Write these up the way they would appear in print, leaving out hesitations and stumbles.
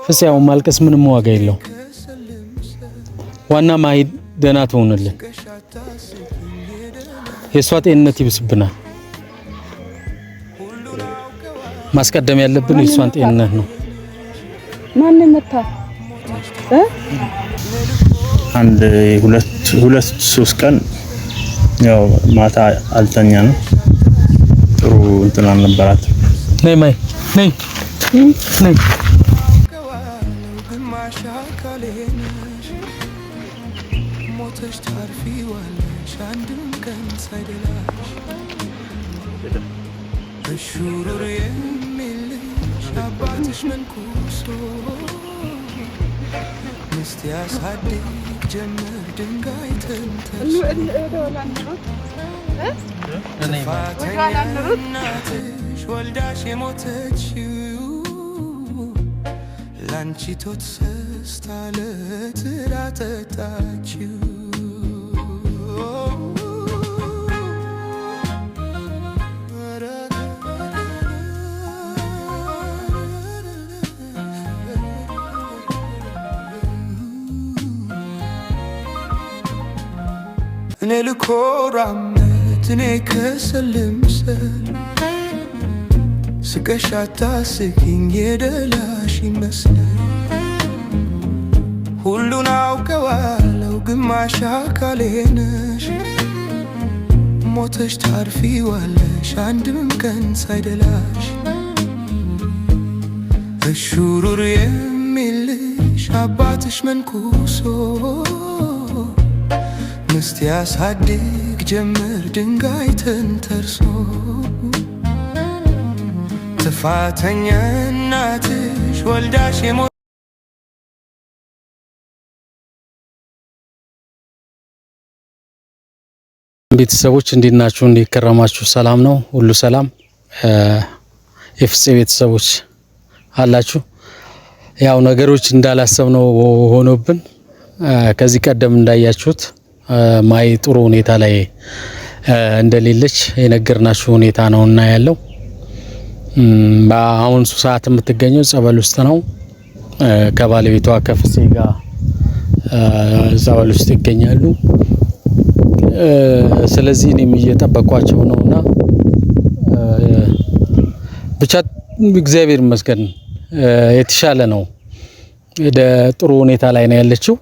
ፍስያው ማልቀስ ምንም ዋጋ የለው ዋና ማይድ ደና ትሆንልን የሷ ጤንነት ይብስብናል ማስቀደም ያለብን የሷን ጤንነት ነው ማን መታ አንድ ሁለት ሶስት ቀን ያው ማታ አልተኛ ነው ጥሩ እንትን አልነበራት ነይ ማይ ነይ Lanchi tot stalet ratatachu Nelu koramet ne keselimsel Sıkışata sıkın yedelaş imesler Hullun avkavalau ግማሽ አካሌ ነሽ ሞተሽ ታርፊዋለሽ አንድም ቀን ሳይደላሽ እሹሩር የሚልሽ አባትሽ መንኩሶ ምስት ያሳድግ ጀመር ድንጋይ ተንተርሶ ጥፋተኛ እናትሽ ወልዳሽ ቤተሰቦች እንዴት ናችሁ እንዴት ከረማችሁ ሰላም ነው ሁሉ ሰላም ኤፍሲ ቤተሰቦች አላችሁ ያው ነገሮች እንዳላሰብነው ሆኖብን ከዚህ ቀደም እንዳያችሁት ማይ ጥሩ ሁኔታ ላይ እንደሌለች የነገርናችሁ ሁኔታ ነውና ያለው በአሁን ሰዓት የምትገኘው ጸበል ውስጥ ነው ከባለቤቷ ከፍሴ ጋር ጸበል ውስጥ ይገኛሉ ስለዚህ እኔም እየጠበቅኳቸው ነውና ብቻ እግዚአብሔር ይመስገን የተሻለ ነው ጥሩ ሁኔታ ላይ ነው ያለችው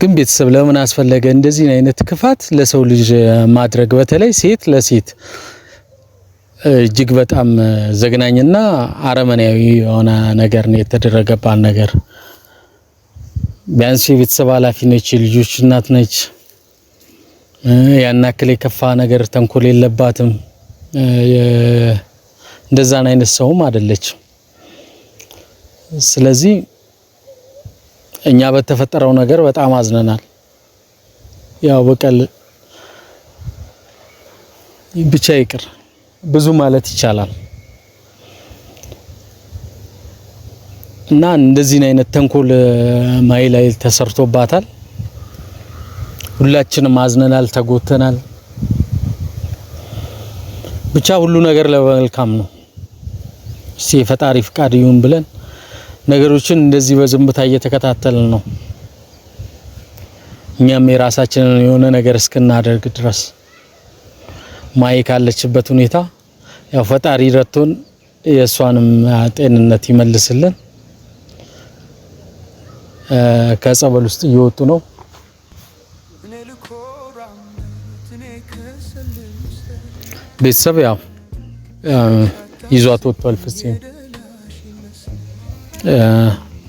ግን ቤተሰብ ለምን አስፈለገ እንደዚህ አይነት ክፋት ለሰው ልጅ ማድረግ በተለይ ሴት ለሴት እጅግ በጣም ዘግናኝና አረመናዊ የሆነ ነገር ነው የተደረገባት ነገር ቢያንስ የቤተሰብ ኃላፊ ነች ልጆች እናት ነች ያናከለ ከፋ ነገር ተንኮል የለባትም እንደዛን አይነት ሰውም አይደለች ስለዚህ እኛ በተፈጠረው ነገር በጣም አዝነናል ያው በቀል ብቻ ይቅር ብዙ ማለት ይቻላል እና እንደዚህ አይነት ተንኮል ማይ ላይ ተሰርቶባታል ሁላችንም አዝነናል ተጎተናል ብቻ ሁሉ ነገር ለመልካም ነው እሺ ፈጣሪ ፍቃድ ይሁን ብለን ነገሮችን እንደዚህ በዝምታ እየተከታተልን ነው እኛም የራሳችንን የሆነ ነገር እስከናደርግ ድረስ ማይ ካለችበት ሁኔታ ያው ፈጣሪ ረቶን የሷንም ጤንነት ይመልስልን ከጸበል ውስጥ እየወጡ ነው ቤተሰብ ያው ይዟት ወጥቷል ፍፄ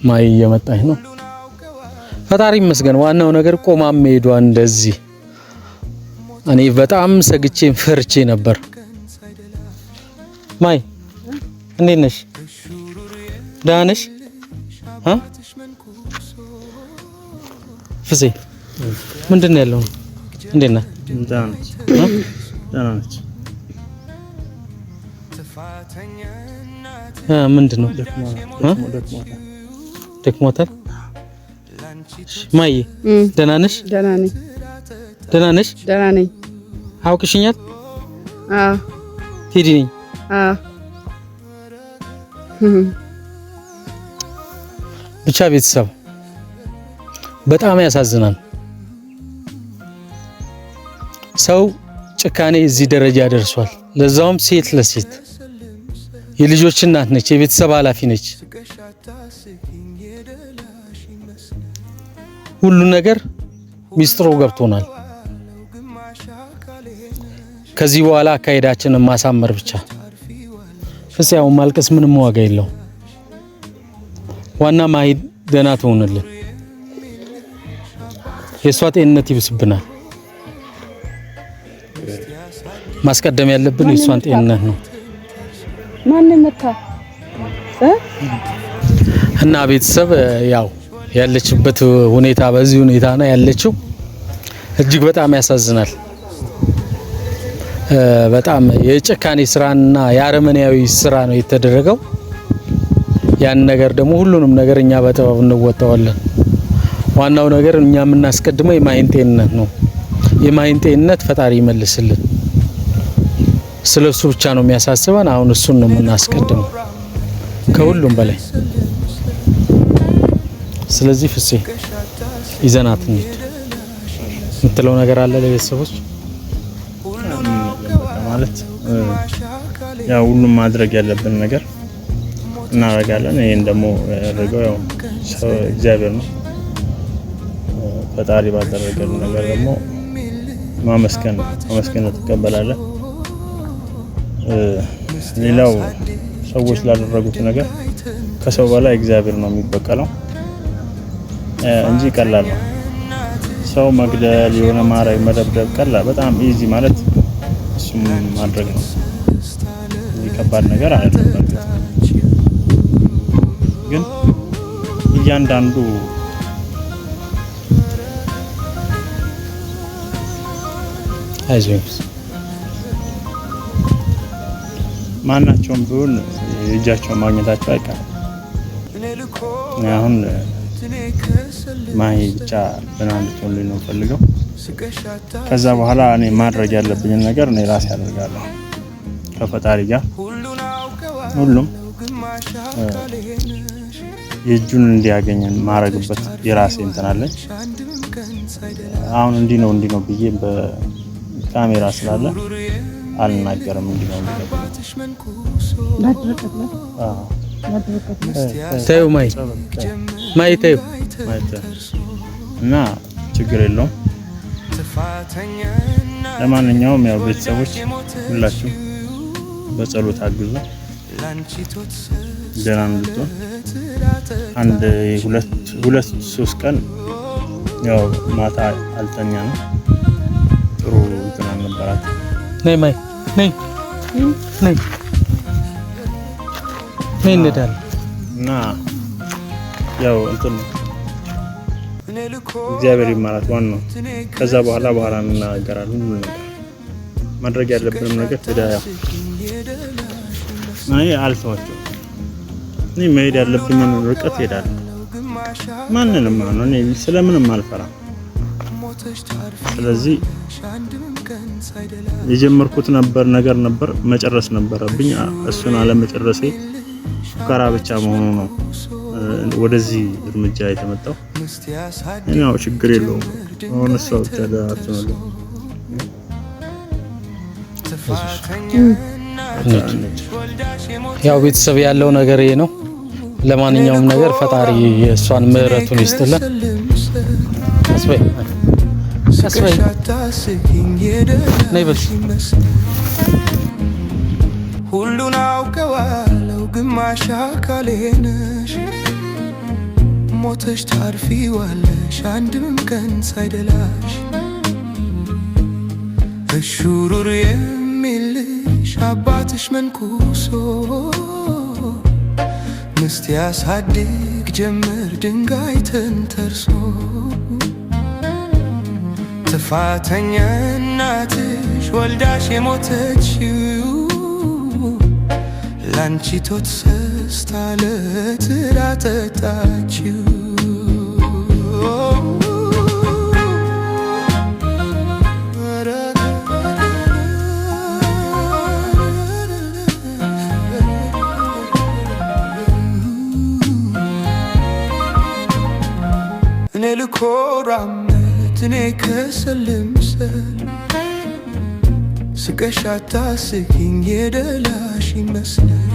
ማይ እየመጣች ነው ፈጣሪ ይመስገን ዋናው ነገር ቆማም ሄዷ እንደዚህ እኔ በጣም ሰግቼ ፈርቼ ነበር ማይ እንዴት ነሽ ደህና ነሽ ፍፄ ምንድነው ያለው እንዴት ነህ ደህና ነች ምንድነው ደክሞታል ማይ ደህና ነሽ ደህና ነኝ አውቅሽኛል ቴዲ ነኝ ብቻ ቤተሰብ በጣም ያሳዝናል። ሰው ጭካኔ እዚህ ደረጃ ደርሷል። ለዛውም ሴት ለሴት የልጆች እናት ነች፣ የቤተሰብ ኃላፊ ነች። ሁሉ ነገር ሚስጥሩ ገብቶናል። ከዚህ በኋላ አካሄዳችንን ማሳመር ብቻ። ፍጽያው ማልቀስ ምንም ዋጋ የለው። ዋና ማሂ ደህና ትሆንልን። የሷ ጤንነት ይብስብናል። ማስቀደም ያለብን የሷን ጤንነት ነው። ማን መታ እና ቤተሰብ ያው ያለችበት ሁኔታ በዚህ ሁኔታ ነው ያለችው። እጅግ በጣም ያሳዝናል። በጣም የጭካኔ ስራና የአረመኔያዊ ስራ ነው የተደረገው። ያን ነገር ደግሞ ሁሉንም ነገር እኛ በጥበብ እንወጣዋለን። ዋናው ነገር እኛ የምናስቀድመው የማሂን ጤንነት ነው። የማሂን ጤንነት ፈጣሪ ይመልስልን። ስለሱ ብቻ ነው የሚያሳስበን። አሁን እሱን ነው የምናስቀድመው ከሁሉም በላይ። ስለዚህ ፍፄ ይዘናት እንሂድ የምትለው ነገር አለ ለቤተሰቦች? ማለት ያው ሁሉም ማድረግ ያለብን ነገር እናደርጋለን። ይሄን ደግሞ ያደረገው ያው እግዚአብሔር ነው። ፈጣሪ ባደረገልን ነገር ደግሞ ማመስገን ትቀበላለህ። ሌላው ሰዎች ላደረጉት ነገር ከሰው በላይ እግዚአብሔር ነው የሚበቀለው እንጂ ቀላል ነው። ሰው መግደል፣ የሆነ ማረግ፣ መደብደብ ቀላል በጣም ኢዚ ማለት እሱም ማድረግ ነው። እዚህ ከባድ ነገር አይደለም። ግን እያንዳንዱ አይዞህ ማናቸውም ቢሆን የእጃቸውን ማግኘታቸው አይቀርም። አሁን ማሂ ብቻ ደህና እንድትሆንልኝ ነው ፈልገው። ከዛ በኋላ እኔ ማድረግ ያለብኝን ነገር እኔ ራሴ አደርጋለሁ ከፈጣሪ ጋር። ሁሉም የእጁን እንዲያገኘን ማረግበት የራሴ እንትን አለኝ። አሁን እንዲህ ነው ብዬ በካሜራ ስላለ አልናገርም። እንዲህ ነው ታዩ ማይ ታዩ እና ችግር የለውም። ለማንኛውም ያው ቤተሰቦች ሁላችሁ በጸሎት አግዙ። ደህና እንድትሆን አንድ ሁለት ሶስት ቀን ያው ማታ አልተኛ ነው። ጥሩ እንትን አልነበራት። ነይ ማይ ነይ እንሄዳለን እና ያው እንትን እግዚአብሔር ይማራት ዋናው። ከዛ በኋላ እንናገራለን። ሁሉ ነገር ማድረግ ያለብንም ነገር ያው እኔ አልተዋቸውም። እኔ መሄድ ያለብኝን ርቀት ሄዳለሁ። ማንንም እኔ ስለምንም አልፈራም። ስለዚህ የጀመርኩት ነገር ነበር መጨረስ ነበረብኝ። እሱን አለመጨረሴ ፉከራ ብቻ መሆኑ ነው ወደዚህ እርምጃ የተመጣው። ያው ችግር የለውም። አሁን እሷ ብቻ ዳርተናል። ያው ቤተሰብ ያለው ነገር ይሄ ነው። ለማንኛውም ነገር ፈጣሪ የእሷን ምህረቱን ይስጥልን። አስበይ ነይ በል ሁሉን አውቀዋለሁ ግማሽ አካሌ ነሽ። ሞተሽ ታርፊዋለሽ አንድም ቀን ሳይደላሽ። እሹሩር የሚልሽ አባትሽ መንኩሶ ምስት ያሳድግ ጀመር ድንጋይ ተንተርሶ። ጥፋተኛ እናትሽ ወልዳሽ የሞተችው ላንቺ ቶት ሰስታ ለትራ ጠጣችው። ልኮራመት እኔ ከሰል ልምሰል ስቀሽ አታስቂኝ የደላሽ ይመስላል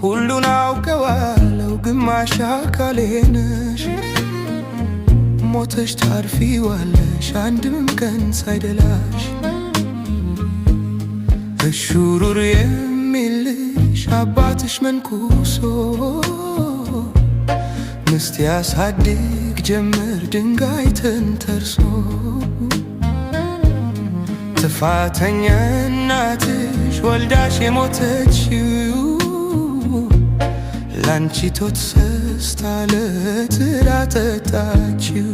ሁሉን አውቀዋለሁ ግማሽ አካሌ ነሽ ሞተሽ ታርፊዋለሽ አንድም ቀን ሳይደላሽ እሹሩር የሚልሽ አባትሽ መንኩሶ ምስት ያሳድግ ጀመር ድንጋይ ተንተርሶ ጥፋተኛ እናትሽ ወልዳሽ የሞተችው ላንቺ ቶት ሰስታ ለትራ ጠጣችው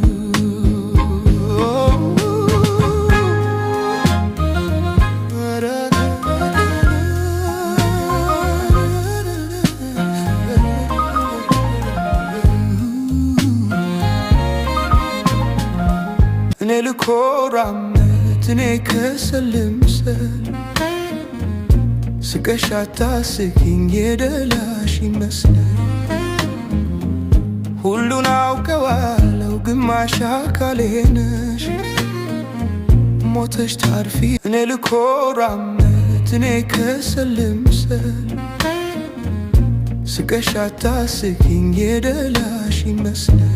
እኔ ልኮራመት እኔ ከሰል ልምሰል ስቀሽ አታስቂኝ የደላሽ ይመስላል ሁሉን አውቀዋለሁ ግማሽ አካሌ ነሽ ሞተሽ ታርፊ እኔ ልኮራመት እኔ ከሰል ልምሰል ስቀሽ አታስቂኝ የደላሽ ይመስላል